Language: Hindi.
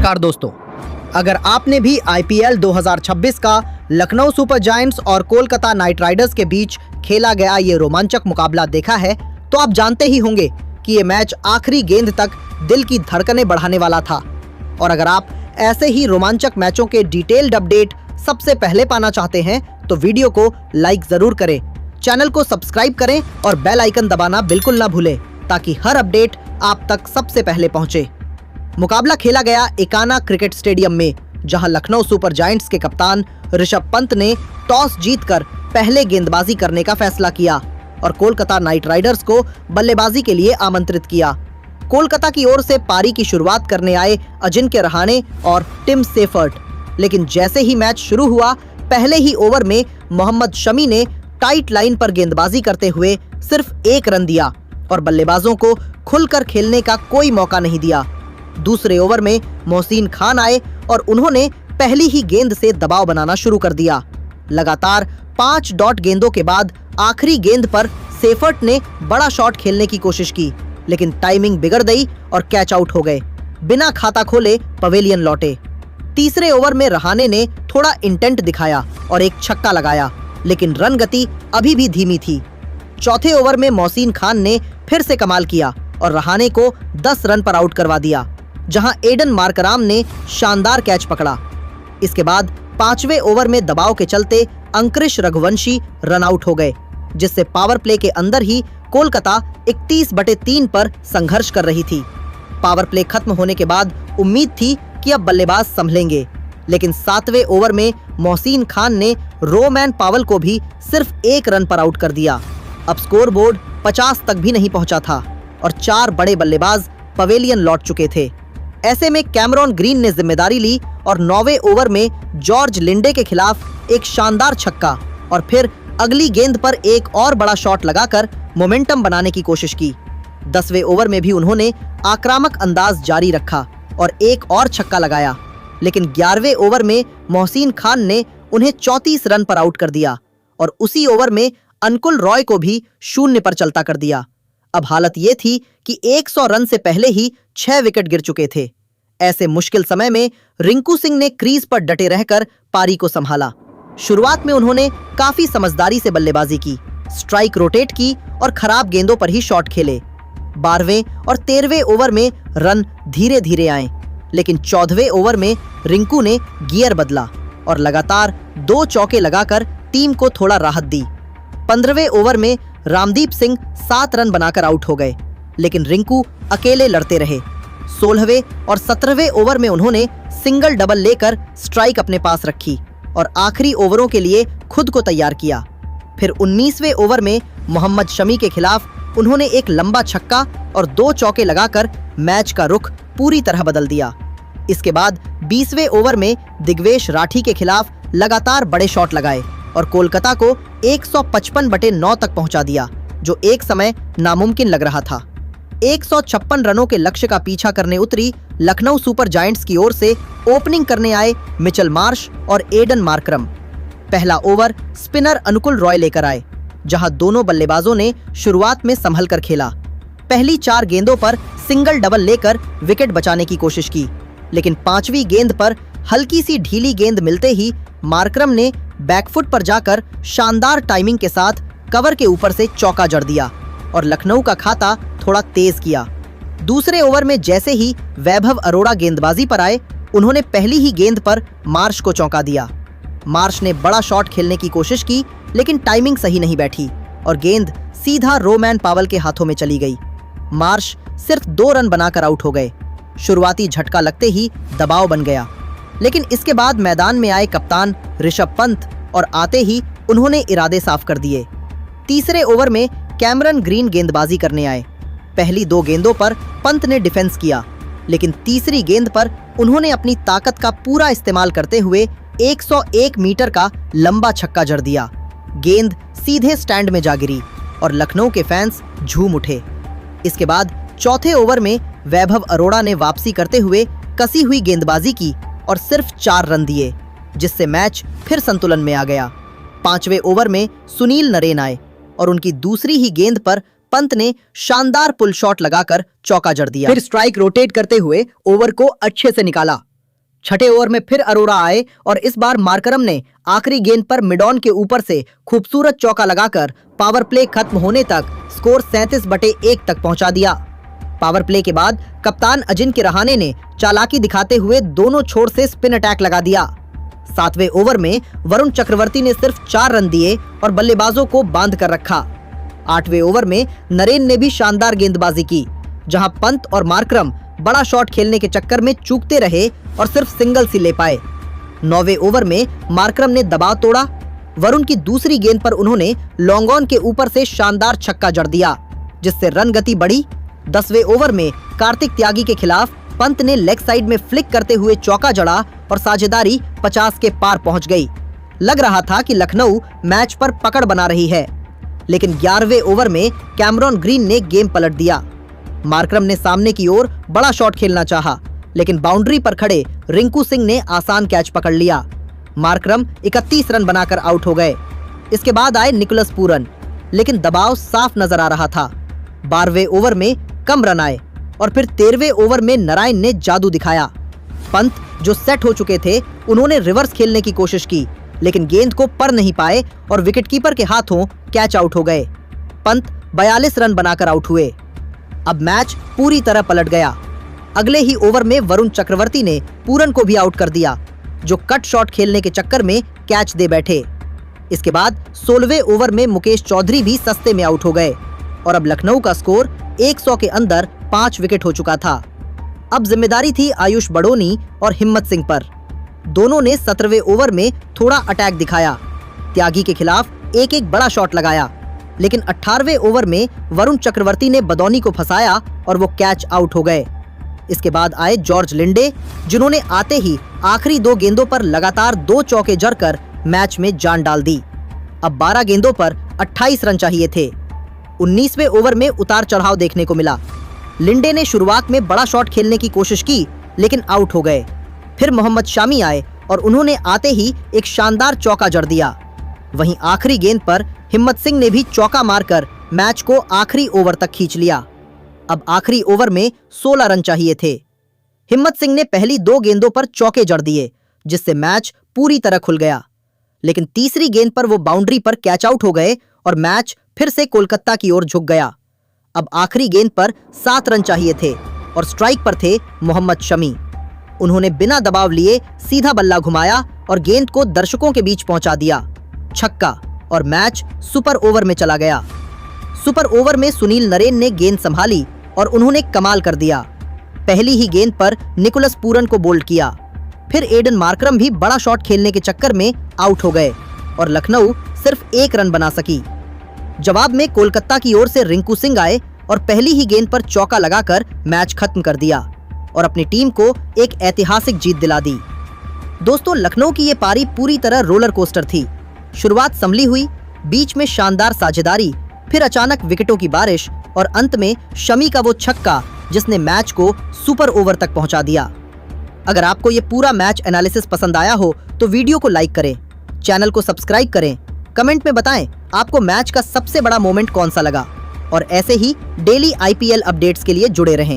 नमस्कार दोस्तों, अगर आपने भी आईपीएल 2026 का लखनऊ सुपर जायंट्स और कोलकाता नाइट राइडर्स के बीच खेला गया ये रोमांचक मुकाबला देखा है तो आप जानते ही होंगे कि ये मैच आखिरी गेंद तक दिल की धड़कनें बढ़ाने वाला था। और अगर आप ऐसे ही रोमांचक मैचों के डिटेल्ड अपडेट सबसे पहले पाना चाहते हैं तो वीडियो को लाइक जरूर करें, चैनल को सब्सक्राइब करें और बेल आइकन दबाना बिल्कुल ना भूलें ताकि हर अपडेट आप तक सबसे पहले पहुंचे। मुकाबला खेला गया एकाना क्रिकेट स्टेडियम में, जहां लखनऊ सुपर जायंट्स के कप्तान ऋषभ पंत ने टॉस जीतकर पहले गेंदबाजी करने का फैसला किया और कोलकाता नाइट राइडर्स को बल्लेबाजी के लिए आमंत्रित किया। कोलकाता की ओर से पारी की शुरुआत करने आए अजिंक्य रहाणे और टिम सेफर्ट, लेकिन जैसे ही मैच शुरू हुआ पहले ही ओवर में मोहम्मद शमी ने टाइट लाइन पर गेंदबाजी करते हुए सिर्फ 1 रन दिया और बल्लेबाजों को खुलकर खेलने का कोई मौका नहीं दिया। दूसरे ओवर में मोहसिन खान आए और उन्होंने पहली ही गेंद से दबाव बनाना शुरू कर दिया। लगातार 5 डॉट गेंदों के बाद आखिरी गेंद पर सेफर्ट ने बड़ा शॉट खेलने की कोशिश की, लेकिन टाइमिंग बिगड़ गई और कैच आउट हो गए। बिना खाता खोले पवेलियन लौटे। तीसरे ओवर में रहाणे ने थोड़ा इंटेंट दिखाया और एक छक्का लगाया, लेकिन रन गति अभी भी धीमी थी। चौथे ओवर में मोहसिन खान ने फिर से कमाल किया और रहाणे को 10 रन पर आउट करवा दिया, जहां एडन मार्कराम ने शानदार कैच पकड़ा। इसके बाद 5वें ओवर में दबाव के चलते अंकुरिश रघुवंशी रन आउट हो गए, जिससे पावर प्ले के अंदर ही कोलकाता 31/3 पर संघर्ष कर रही थी। पावर प्ले खत्म होने के बाद उम्मीद थी कि अब बल्लेबाज संभलेंगे, लेकिन 7वें ओवर में मोहसिन खान ने रोमैन पावल को भी सिर्फ 1 रन पर आउट कर दिया। अब स्कोरबोर्ड 50 तक भी नहीं पहुंचा था और 4 बड़े बल्लेबाज पवेलियन लौट चुके थे। ऐसे में कैमरॉन ग्रीन ने जिम्मेदारी ली और 9वें ओवर में जॉर्ज लिंडे के खिलाफ एक शानदार छक्का और फिर अगली गेंद पर एक और बड़ा शॉट लगाकर मोमेंटम बनाने की कोशिश की। 10वें ओवर में भी उन्होंने आक्रामक अंदाज जारी रखा और एक और छक्का लगाया, लेकिन 11वें ओवर में मोहसिन खान ने उन्हें 34 रन पर आउट कर दिया और उसी ओवर में अंकुल रॉय को भी 0 पर चलता कर दिया। अब हालत ये थी कि 100 रन से पहले ही 6 विकेट गिर चुके थे। ऐसे मुश्किल समय में रिंकू सिंह ने क्रीज पर डटे रहकर पारी को संभाला। शुरुआत में उन्होंने काफी समझदारी से बल्लेबाजी की, स्ट्राइक रोटेट की और खराब गेंदों पर ही शॉट खेले। 12वें और 13वें ओवर में रन धीरे धीरे आए, लेकिन 14वें ओवर में रिंकू ने गियर बदला और लगातार 2 चौके लगाकर टीम को थोड़ा राहत दी। 15वें ओवर में रामदीप सिंह 7 रन बनाकर आउट हो गए, लेकिन रिंकू अकेले लड़ते रहे। 16वें और 17वें ओवर में उन्होंने सिंगल डबल लेकर स्ट्राइक अपने पास रखी और आखिरी ओवरों के लिए खुद को तैयार किया। फिर 19वें ओवर में मोहम्मद शमी के खिलाफ उन्होंने एक लंबा छक्का और 2 चौके लगाकर मैच का रुख पूरी तरह बदल दिया। इसके बाद 20वें ओवर में दिग्वेश राठी के खिलाफ लगातार बड़े शॉट लगाए और कोलकाता को 155/9 तक पहुंचा दिया, जो एक समय नामुमकिन लग रहा था। 156 रनों के लक्ष्य का पीछा करने उतरी लखनऊ सुपर जायंट्स की ओर से ओपनिंग करने आए मिचेल मार्श और एडन मार्करम। पहला ओवर स्पिनर अनुकुल रॉय लेकर आए, जहां दोनों बल्लेबाजों ने शुरुआत में संभल कर खेला। पहली 4 गेंदों पर सिंगल डबल लेकर विकेट बचाने की कोशिश की, लेकिन 5वीं गेंद पर हल्की सी ढीली गेंद मिलते ही मार्करम ने बैकफुट पर जाकर शानदार टाइमिंग के साथ कवर के ऊपर से चौका जड़ दिया और लखनऊ का खाता थोड़ा तेज किया। दूसरे ओवर में जैसे ही वैभव अरोड़ा गेंदबाजी पर आए, उन्होंने पहली ही गेंद पर मार्श को चौंका दिया। मार्श ने बड़ा शॉट खेलने की कोशिश की, लेकिन टाइमिंग सही नहीं बैठी और गेंद सीधा रोमैन पावल के हाथों में चली गई। मार्श सिर्फ 2 रन बनाकर आउट हो गए। शुरुआती झटका लगते ही दबाव बन गया, लेकिन इसके बाद मैदान में आए कप्तान ऋषभ पंत और आते ही उन्होंने इरादे साफ कर दिए। तीसरे ओवर में कैमरन ग्रीन गेंदबाजी करने आए। पहली 2 गेंदों पर पंत ने डिफेंस किया, लेकिन तीसरी गेंद पर उन्होंने अपनी ताकत का पूरा इस्तेमाल करते हुए 101 मीटर का लंबा छक्का जड़ दिया। गेंद सीधे स्टैंड में जा गिरी और लखनऊ के फैंस झूम उठे। इसके बाद चौथे ओवर में वैभव अरोड़ा ने वापसी करते हुए कसी हुई गेंदबाजी की और सिर्फ 4 रन दिए, जिससे मैच फिर संतुलन में आ गया। 5वें ओवर में सुनील नरेन आए और उनकी दूसरी ही गेंद पर पंत ने शानदार पुल शॉट लगाकर चौका जड़ दिया। फिर स्ट्राइक रोटेट करते हुए ओवर को अच्छे से निकाला छठे ओवर में फिर अरोड़ा आए और इस बार मार्करम ने आखिरी गेंद पर मिडॉन के ऊपर से खूबसूरत चौका लगाकर पावर प्ले खत्म होने तक स्कोर 37/1 तक पहुंचा दिया। पावर प्ले के बाद कप्तान अजिंक्य रहाणे ने चालाकी दिखाते हुए दोनों छोर से स्पिन अटैक लगा दिया। 7वें ओवर में वरुण चक्रवर्ती ने सिर्फ 4 रन दिए और बल्लेबाजों को बांध कर रखा। 8वें ओवर में नरेन ने भी शानदार गेंदबाजी की, जहां पंत और मार्करम बड़ा शॉट खेलने के चक्कर में चूकते रहे और सिर्फ सिंगल ही ले पाए। 9वें ओवर में मार्करम ने दबाव तोड़ा। वरुण की दूसरी गेंद पर उन्होंने लॉन्ग ऑन के ऊपर से शानदार छक्का जड़ दिया, जिससे रन गति बढ़ी। 10वें ओवर में कार्तिक त्यागी के खिलाफ पंत ने लेग साइड में फ्लिक करते हुए चौका जड़ा और साझेदारी 50 के पार पहुंच गई। लग रहा था कि लखनऊ मैच पर पकड़ बना रही है, लेकिन 11वें ओवर में कैमरॉन ग्रीन ने गेम पलट दिया। मार्करम ने सामने की ओर बड़ा शॉट खेलना चाहा, लेकिन बाउंड्री पर खड़े रिंकू सिंह ने आसान कैच पकड़ लिया। मार्करम 31 रन बनाकर आउट हो गए। इसके बाद आए निकोलस पूरन, लेकिन दबाव साफ नजर आ रहा था। 12वें ओवर में कम रन आए और फिर 13वें ओवर में नारायण ने जादू दिखाया। पंत जो सेट हो चुके थे, उन्होंने रिवर्स खेलने की कोशिश की, लेकिन गेंद को पर नहीं पाए और विकेटकीपर के हाथों कैच आउट हो गए। पंत 42 रन बनाकर आउट हुए। अब मैच पूरी तरह पलट गया। अगले ही ओवर में वरुण चक्रवर्ती ने पूरन को भी आउट कर दिया, जो कट शॉट खेलने के चक्कर में कैच दे बैठे। इसके बाद 16वें ओवर में मुकेश चौधरी भी सस्ते में आउट हो गए और अब लखनऊ का स्कोर 100 के अंदर 5 विकेट हो चुका था। अब जिम्मेदारी थी आयुष बड़ोनी और हिम्मत सिंह पर। दोनों ने 17वें ओवर में थोड़ा अटैक दिखाया। त्यागी के खिलाफ एक बड़ा शॉट लगाया, लेकिन 18वें ओवर में वरुण चक्रवर्ती ने बदौनी को फंसाया और वो कैच आउट हो गए। इसके बाद आए जॉर्ज लिंडे, जिन्होंने आते ही आखिरी 2 गेंदों पर लगातार 2 चौके जड़कर मैच में जान डाल दी। अब 12 गेंदों पर 28 रन चाहिए थे। 19वें ओवर में उतार चढ़ाव देखने को मिला। लिंडे ने शुरुआत में बड़ा शॉट खेलने की कोशिश की, लेकिन आउट हो गए। फिर मोहम्मद शामी आए और उन्होंने आते ही एक शानदार चौका जड़ दिया। वहीं आखिरी गेंद पर हिम्मत सिंह ने भी चौका मारकर मैच को आखिरी ओवर तक खींच लिया। अब आखिरी ओवर में 16 रन चाहिए थे। हिम्मत सिंह ने पहली 2 गेंदों पर चौके जड़ दिए, जिससे मैच पूरी तरह खुल गया। लेकिन तीसरी गेंद पर वो बाउंड्री पर कैच आउट हो गए और मैच फिर से कोलकाता की ओर झुक गया। अब आखिरी गेंद पर 7 रन चाहिए थे और स्ट्राइक पर थे मोहम्मद शमी। उन्होंने बिना दबाव लिए सीधा बल्ला घुमाया और गेंद को दर्शकों के बीच पहुंचा दिया। छक्का और मैच सुपर ओवर में चला गया। सुपर ओवर में सुनील नरेन ने गेंद संभाली और उन्होंने कमाल कर दिया। पहली ही गेंद पर निकोलस पूरन को बोल्ड किया। फिर एडन मार्करम भी बड़ा शॉट खेलने के चक्कर में आउट हो गए और लखनऊ सिर्फ 1 रन बना सकी। जवाब में कोलकाता की ओर से रिंकू सिंह आए और पहली ही गेंद पर चौका लगाकर मैच खत्म कर दिया और अपनी टीम को एक ऐतिहासिक जीत दिला दी। दोस्तों, लखनऊ की ये पारी पूरी तरह रोलर कोस्टर थी। शुरुआत संभली हुई, बीच में शानदार साझेदारी, फिर अचानक विकेटों की बारिश और अंत में शमी का वो छक्का जिसने मैच को सुपर ओवर तक पहुंचा दिया। अगर आपको ये पूरा मैच एनालिसिस पसंद आया हो तो वीडियो को लाइक करें, चैनल को सब्सक्राइब करें, कमेंट में बताएं आपको मैच का सबसे बड़ा मोमेंट कौन सा लगा और ऐसे ही डेली IPL अपडेट्स के लिए जुड़े रहें।